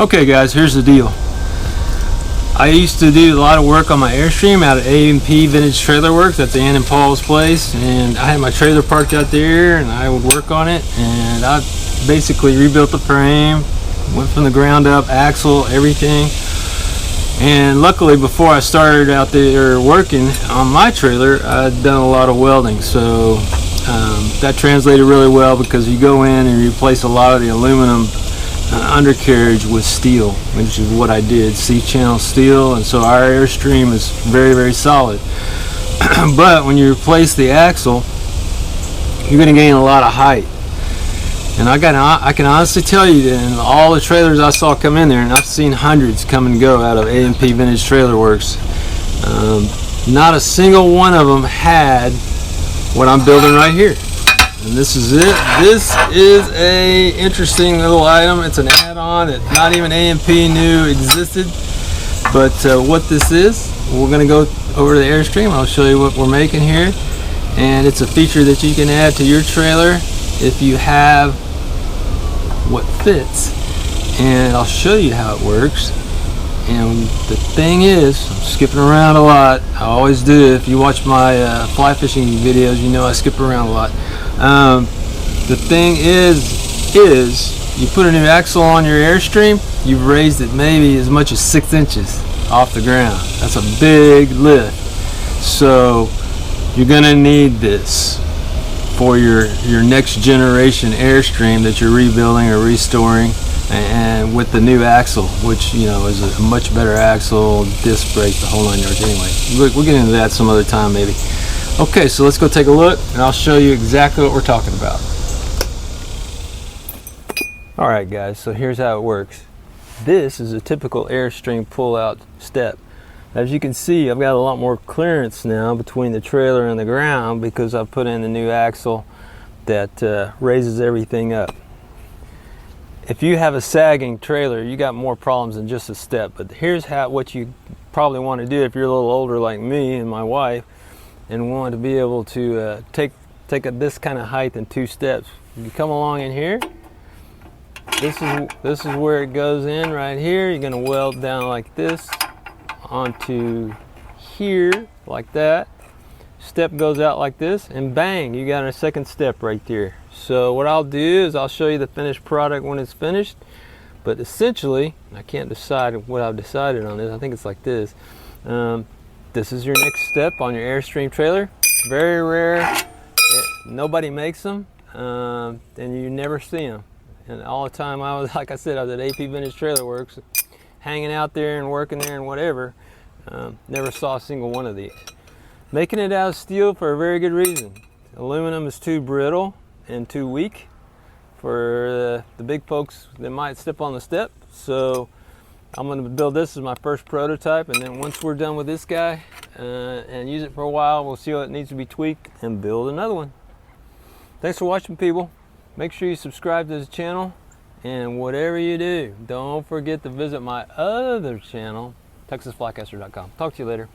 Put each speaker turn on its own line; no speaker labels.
Okay guys, here's the deal. I used to do a lot of work on my Airstream out at A&P Vintage Trailer Works at the Ann and Paul's place, and I had my trailer parked out there and I would work on it, and I basically rebuilt the frame, went from the ground up, axle, everything. And luckily, before I started out there working on my trailer, I'd done a lot of welding, so that translated really well, because you go in and you replace a lot of the aluminum undercarriage with steel, which is what I did, C-channel steel, and so our Airstream is very, very solid. But when you replace the axle, you're going to gain a lot of height. And I can honestly tell you that in all the trailers I saw come in there, and I've seen hundreds come and go out of A&P Vintage Trailer Works, not a single one of them had what I'm building right here. And this is it. This is a interesting little item. It's an add-on that not even A&P knew existed. But what this is, we're going to go over to the Airstream. I'll show you what we're making here. And it's a feature that you can add to your trailer if you have what fits. And I'll show you how it works. And the thing is, I'm skipping around a lot. I always do. If you watch my fly fishing videos, you know I skip around a lot. The thing is you put a new axle on your Airstream, you've raised it maybe as much as 6 inches off the ground. That's a big lift. So you're gonna need this for your next generation Airstream that you're rebuilding or restoring, and with the new axle, which, you know, is a much better axle, disc brakes, the whole 9 yards. Anyway, we'll get into that some other time maybe. Okay, so let's go take a look and I'll show you exactly what we're talking about. Alright guys, so here's how it works. This is a typical Airstream pull-out step. As you can see, I've got a lot more clearance now between the trailer and the ground, because I've put in the new axle that raises everything up. If you have a sagging trailer, you got more problems than just a step. But here's what you probably want to do if you're a little older like me and my wife, and want to be able to take this kind of height in 2 steps. You come along in here. This is where it goes in right here. You're going to weld down like this onto here like that. Step goes out like this, and bang, you got a second step right there. So what I'll do is I'll show you the finished product when it's finished. But essentially, I can't decide what I've decided on this. I think it's like this. This is your next step on your Airstream trailer. Very rare. Nobody makes them, and you never see them. And all the time I was, like I said, I was at AP Vintage Trailer Works, hanging out there and working there and whatever. Never saw a single one of these. Making it out of steel for a very good reason. Aluminum is too brittle and too weak for the big folks that might step on the step. So I'm going to build this as my first prototype, and then once we're done with this guy and use it for a while, we'll see what needs to be tweaked and build another one. Thanks for watching, people. Make sure you subscribe to this channel, and whatever you do, don't forget to visit my other channel, TexasFlycaster.com. Talk to you later.